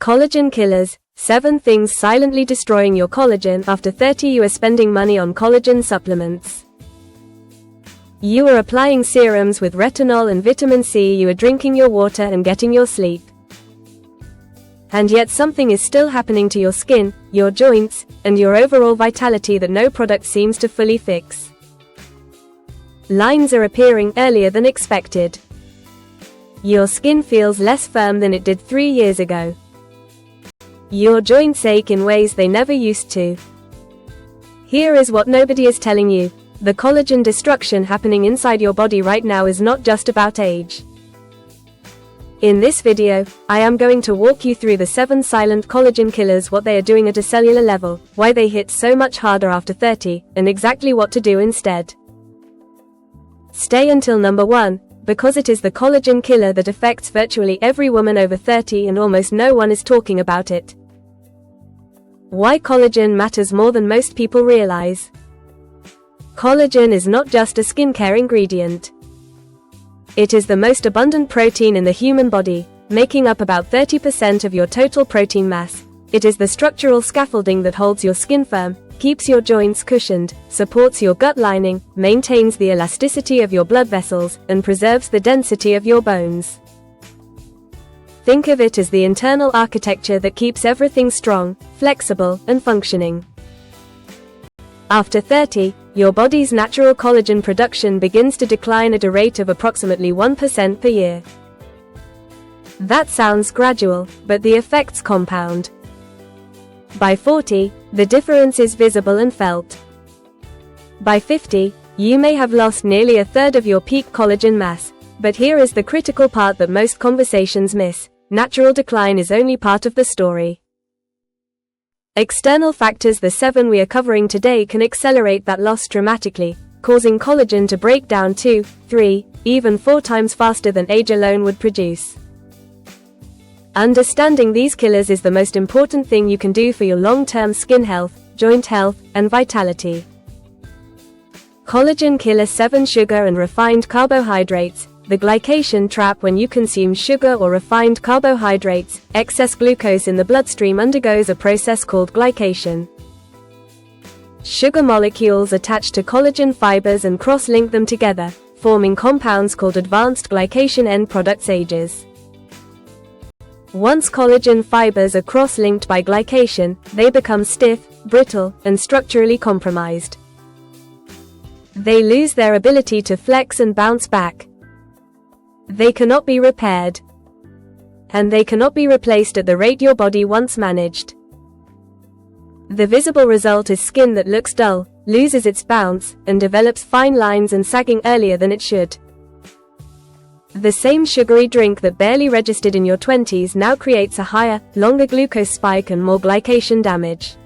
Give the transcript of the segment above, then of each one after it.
Collagen killers, 7 things silently destroying your collagen. After 30 you are spending money on collagen supplements. You are applying serums with retinol and vitamin C, you are drinking your water and getting your sleep. And yet something is still happening to your skin, your joints, and your overall vitality that no product seems to fully fix. Lines are appearing earlier than expected. Your skin feels less firm than it did 3 years ago. Your joints ache in ways they never used to. Here is what nobody is telling you. The collagen destruction happening inside your body right now is not just about age. In this video, I am going to walk you through the 7 silent collagen killers, what they are doing at a cellular level, why they hit so much harder after 30, and exactly what to do instead. Stay until number 1, because it is the collagen killer that affects virtually every woman over 30 and almost no one is talking about it. Why collagen matters more than most people realize. Collagen is not just a skincare ingredient. It is the most abundant protein in the human body, making up about 30% of your total protein mass. It is the structural scaffolding that holds your skin firm, keeps your joints cushioned, supports your gut lining, maintains the elasticity of your blood vessels, and preserves the density of your bones. Think of it as the internal architecture that keeps everything strong, flexible, and functioning. After 30, your body's natural collagen production begins to decline at a rate of approximately 1% per year. That sounds gradual, but the effects compound. By 40, the difference is visible and felt. By 50, you may have lost nearly a third of your peak collagen mass, but here is the critical part that most conversations miss. Natural decline is only part of the story. External factors, the 7 we are covering today, can accelerate that loss dramatically, causing collagen to break down 2, 3, even 4 times faster than age alone would produce. Understanding these killers is the most important thing you can do for your long-term skin health, joint health, and vitality. Collagen killer 7. Sugar and refined carbohydrates. The glycation trap. When you consume sugar or refined carbohydrates, excess glucose in the bloodstream undergoes a process called glycation. Sugar molecules attach to collagen fibers and cross-link them together, forming compounds called advanced glycation end products AGEs. Once collagen fibers are cross-linked by glycation, they become stiff, brittle, and structurally compromised. They lose their ability to flex and bounce back. They cannot be repaired. And they cannot be replaced at the rate your body once managed. The visible result is skin that looks dull, loses its bounce, and develops fine lines and sagging earlier than it should. The same sugary drink that barely registered in your 20s now creates a higher, longer glucose spike and more glycation damage.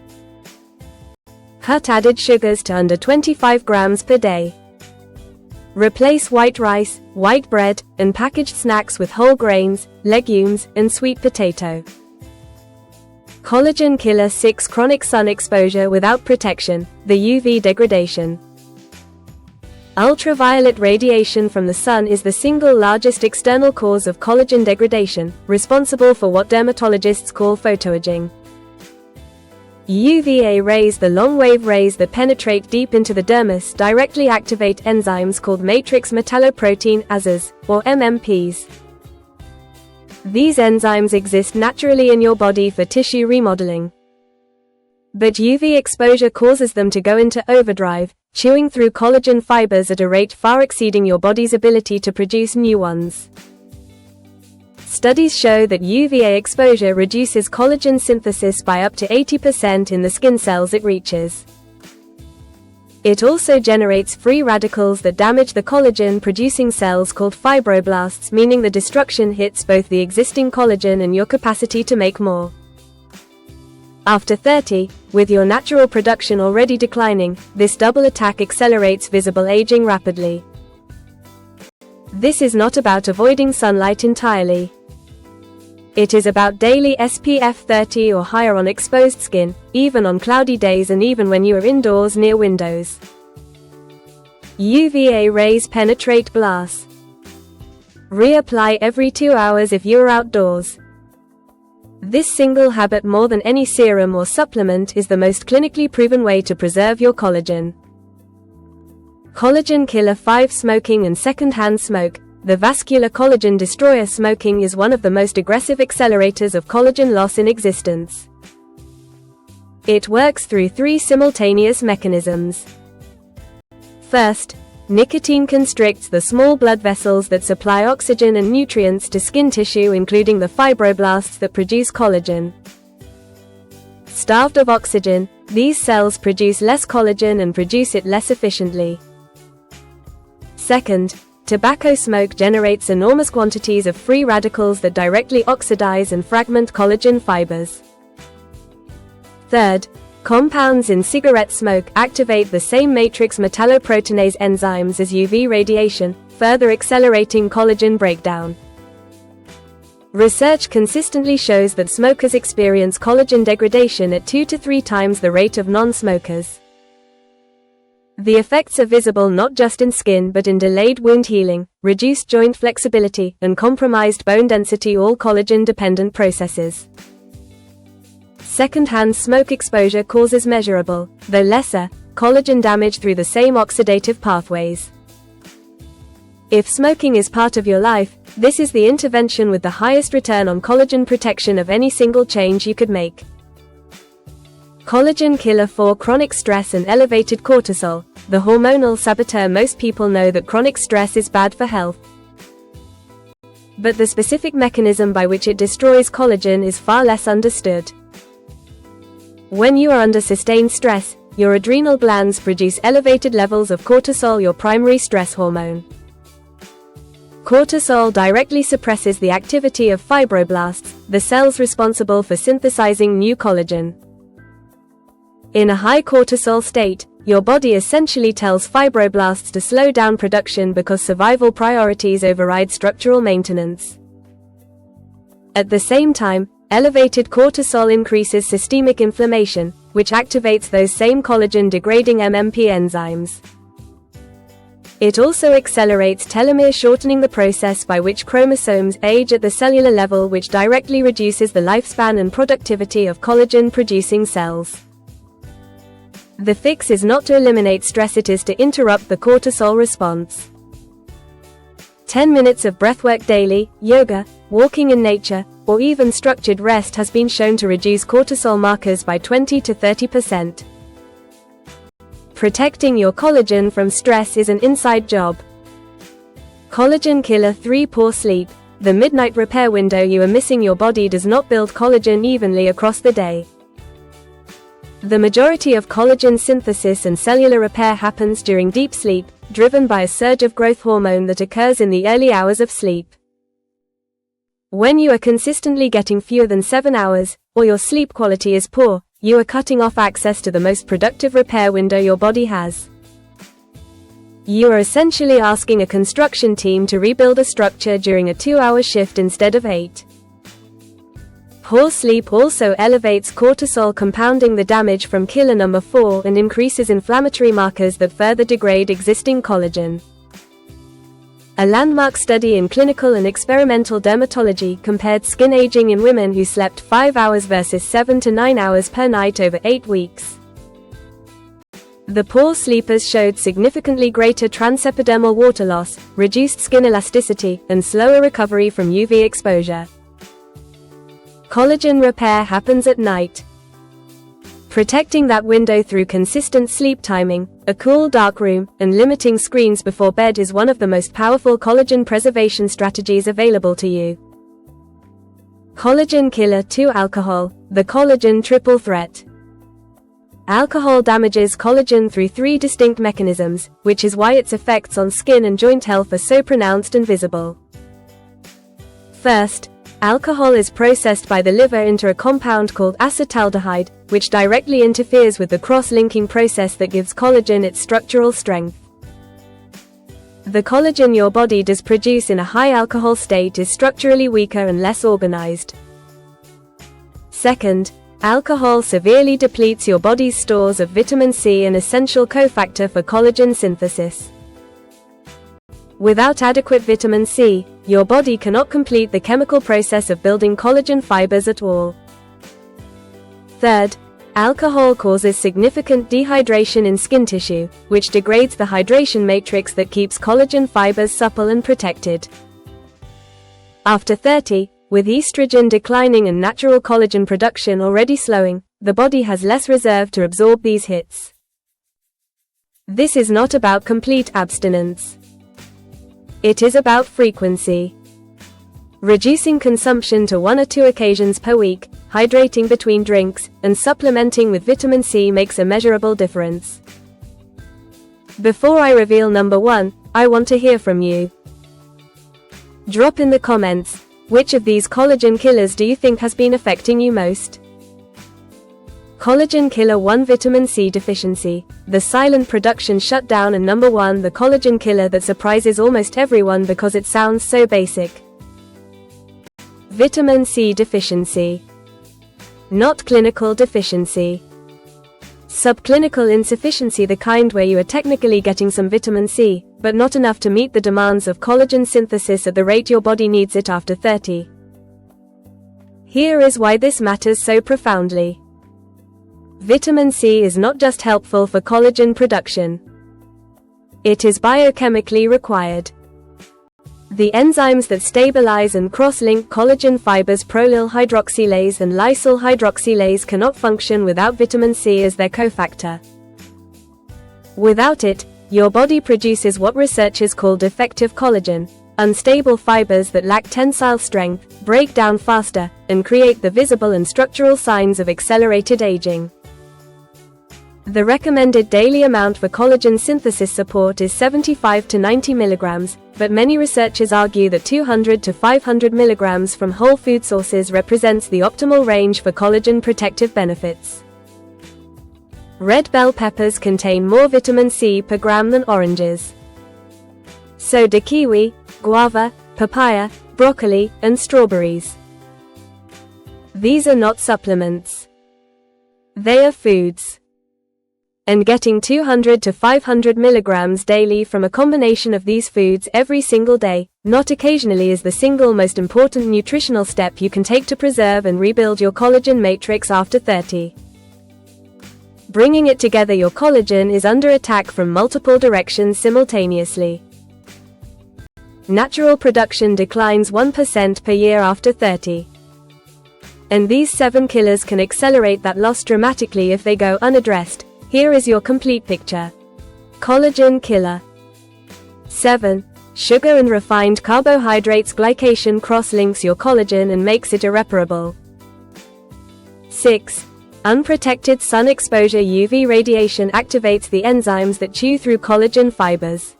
Cut added sugars to under 25 grams per day. Replace white rice, white bread, and packaged snacks with whole grains, legumes, and sweet potato. Collagen killer 6. Chronic sun exposure without protection, the UV degradation. Ultraviolet radiation from the sun is the single largest external cause of collagen degradation, responsible for what dermatologists call photoaging. UVA rays, the long-wave rays that penetrate deep into the dermis, directly activate enzymes called matrix metalloprotein ases, or MMPs. These enzymes exist naturally in your body for tissue remodeling. But UV exposure causes them to go into overdrive, chewing through collagen fibers at a rate far exceeding your body's ability to produce new ones. Studies show that UVA exposure reduces collagen synthesis by up to 80% in the skin cells it reaches. It also generates free radicals that damage the collagen-producing cells called fibroblasts, meaning the destruction hits both the existing collagen and your capacity to make more. After 30, with your natural production already declining, this double attack accelerates visible aging rapidly. This is not about avoiding sunlight entirely. It is about daily SPF 30 or higher on exposed skin, even on cloudy days and even when you are indoors near windows. UVA rays penetrate glass. Reapply every 2 hours if you are outdoors. This single habit, more than any serum or supplement, is the most clinically proven way to preserve your collagen. Collagen Killer 5. Smoking and secondhand smoke. The vascular collagen destroyer. Smoking is one of the most aggressive accelerators of collagen loss in existence. It works through 3 simultaneous mechanisms. First, nicotine constricts the small blood vessels that supply oxygen and nutrients to skin tissue, including the fibroblasts that produce collagen. Starved of oxygen, these cells produce less collagen and produce it less efficiently. Second, tobacco smoke generates enormous quantities of free radicals that directly oxidize and fragment collagen fibers. Third, compounds in cigarette smoke activate the same matrix metalloproteinase enzymes as UV radiation, further accelerating collagen breakdown. Research consistently shows that smokers experience collagen degradation at 2 to 3 times the rate of non-smokers. The effects are visible not just in skin but in delayed wound healing, reduced joint flexibility, and compromised bone density, all collagen-dependent processes. Secondhand smoke exposure causes measurable, though lesser, collagen damage through the same oxidative pathways. If smoking is part of your life, this is the intervention with the highest return on collagen protection of any single change you could make. Collagen Killer 4. Chronic stress and elevated cortisol. The hormonal saboteur. Most people know that chronic stress is bad for health. But the specific mechanism by which it destroys collagen is far less understood. When you are under sustained stress, your adrenal glands produce elevated levels of cortisol, your primary stress hormone. Cortisol directly suppresses the activity of fibroblasts, the cells responsible for synthesizing new collagen. In a high cortisol state, your body essentially tells fibroblasts to slow down production because survival priorities override structural maintenance. At the same time, elevated cortisol increases systemic inflammation, which activates those same collagen-degrading MMP enzymes. It also accelerates telomere shortening, the process by which chromosomes age at the cellular level, which directly reduces the lifespan and productivity of collagen-producing cells. The fix is not to eliminate stress, it is to interrupt the cortisol response. 10 minutes of breathwork daily, yoga, walking in nature, or even structured rest has been shown to reduce cortisol markers by 20 to 30%. Protecting your collagen from stress is an inside job. Collagen Killer 3. Poor sleep. The midnight repair window you are missing. Your body does not build collagen evenly across the day. The majority of collagen synthesis and cellular repair happens during deep sleep, driven by a surge of growth hormone that occurs in the early hours of sleep. When you are consistently getting fewer than 7 hours, or your sleep quality is poor, you are cutting off access to the most productive repair window your body has. You are essentially asking a construction team to rebuild a structure during a 2-hour shift instead of 8. Poor sleep also elevates cortisol, compounding the damage from killer number 4, and increases inflammatory markers that further degrade existing collagen. A landmark study in clinical and experimental dermatology compared skin aging in women who slept 5 hours versus 7 to 9 hours per night over 8 weeks. The poor sleepers showed significantly greater transepidermal water loss, reduced skin elasticity, and slower recovery from UV exposure. Collagen repair happens at night. Protecting that window through consistent sleep timing, a cool dark room, and limiting screens before bed is one of the most powerful collagen preservation strategies available to you. Collagen Killer 2. Alcohol, the collagen triple threat. Alcohol damages collagen through 3 distinct mechanisms, which is why its effects on skin and joint health are so pronounced and visible. First, alcohol is processed by the liver into a compound called acetaldehyde, which directly interferes with the cross-linking process that gives collagen its structural strength. The collagen your body does produce in a high alcohol state is structurally weaker and less organized. Second, alcohol severely depletes your body's stores of vitamin C, an essential cofactor for collagen synthesis. Without adequate vitamin C, your body cannot complete the chemical process of building collagen fibers at all. Third, alcohol causes significant dehydration in skin tissue, which degrades the hydration matrix that keeps collagen fibers supple and protected. After 30, with estrogen declining and natural collagen production already slowing, the body has less reserve to absorb these hits. This is not about complete abstinence. It is about frequency. Reducing consumption to 1 or 2 occasions per week, hydrating between drinks, and supplementing with vitamin C makes a measurable difference. Before I reveal number 1, I want to hear from you. Drop in the comments, which of these collagen killers do you think has been affecting you most? Collagen Killer 1 Vitamin C Deficiency, the silent production shutdown, and number 1 the collagen killer that surprises almost everyone because it sounds so basic. Vitamin C deficiency. Not clinical deficiency. Subclinical insufficiency, the kind where you are technically getting some vitamin C, but not enough to meet the demands of collagen synthesis at the rate your body needs it after 30. Here is why this matters so profoundly. Vitamin C is not just helpful for collagen production. It is biochemically required. The enzymes that stabilize and cross-link collagen fibers, prolyl hydroxylase and lysyl hydroxylase, cannot function without vitamin C as their cofactor. Without it, your body produces what researchers call defective collagen, unstable fibers that lack tensile strength, break down faster, and create the visible and structural signs of accelerated aging. The recommended daily amount for collagen synthesis support is 75 to 90 milligrams, but many researchers argue that 200 to 500 milligrams from whole food sources represents the optimal range for collagen protective benefits. Red bell peppers contain more vitamin C per gram than oranges. So do kiwi, guava, papaya, broccoli, and strawberries. These are not supplements. They are foods. And getting 200 to 500 milligrams daily from a combination of these foods every single day, not occasionally, is the single most important nutritional step you can take to preserve and rebuild your collagen matrix after 30. Bringing it together, your collagen is under attack from multiple directions simultaneously. Natural production declines 1% per year after 30. And these 7 killers can accelerate that loss dramatically if they go unaddressed. Here is your complete picture. Collagen Killer. 7. Sugar and refined carbohydrates. Glycation cross-links your collagen and makes it irreparable. 6. Unprotected sun exposure. UV radiation activates the enzymes that chew through collagen fibers.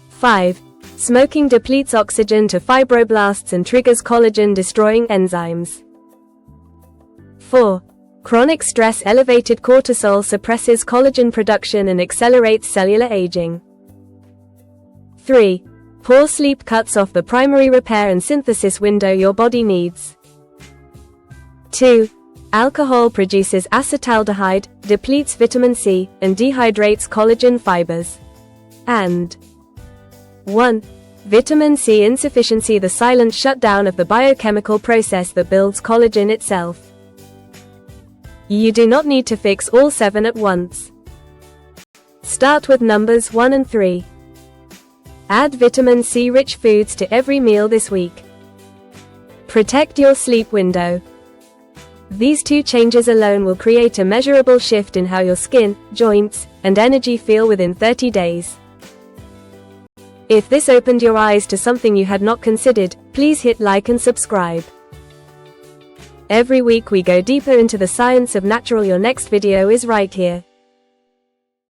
5. Smoking depletes oxygen to fibroblasts and triggers collagen-destroying enzymes. 4. Chronic stress. Elevated cortisol suppresses collagen production and accelerates cellular aging. 3. Poor sleep cuts off the primary repair and synthesis window your body needs. 2. Alcohol produces acetaldehyde, depletes vitamin C, and dehydrates collagen fibers. And 1. Vitamin C insufficiency, the silent shutdown of the biochemical process that builds collagen itself. You do not need to fix all 7 at once. Start with numbers 1 and 3. Add vitamin C-rich foods to every meal this week. Protect your sleep window. These 2 changes alone will create a measurable shift in how your skin, joints, and energy feel within 30 days. If this opened your eyes to something you had not considered, please hit like and subscribe. Every week we go deeper into the science of natural. Your next video is right here.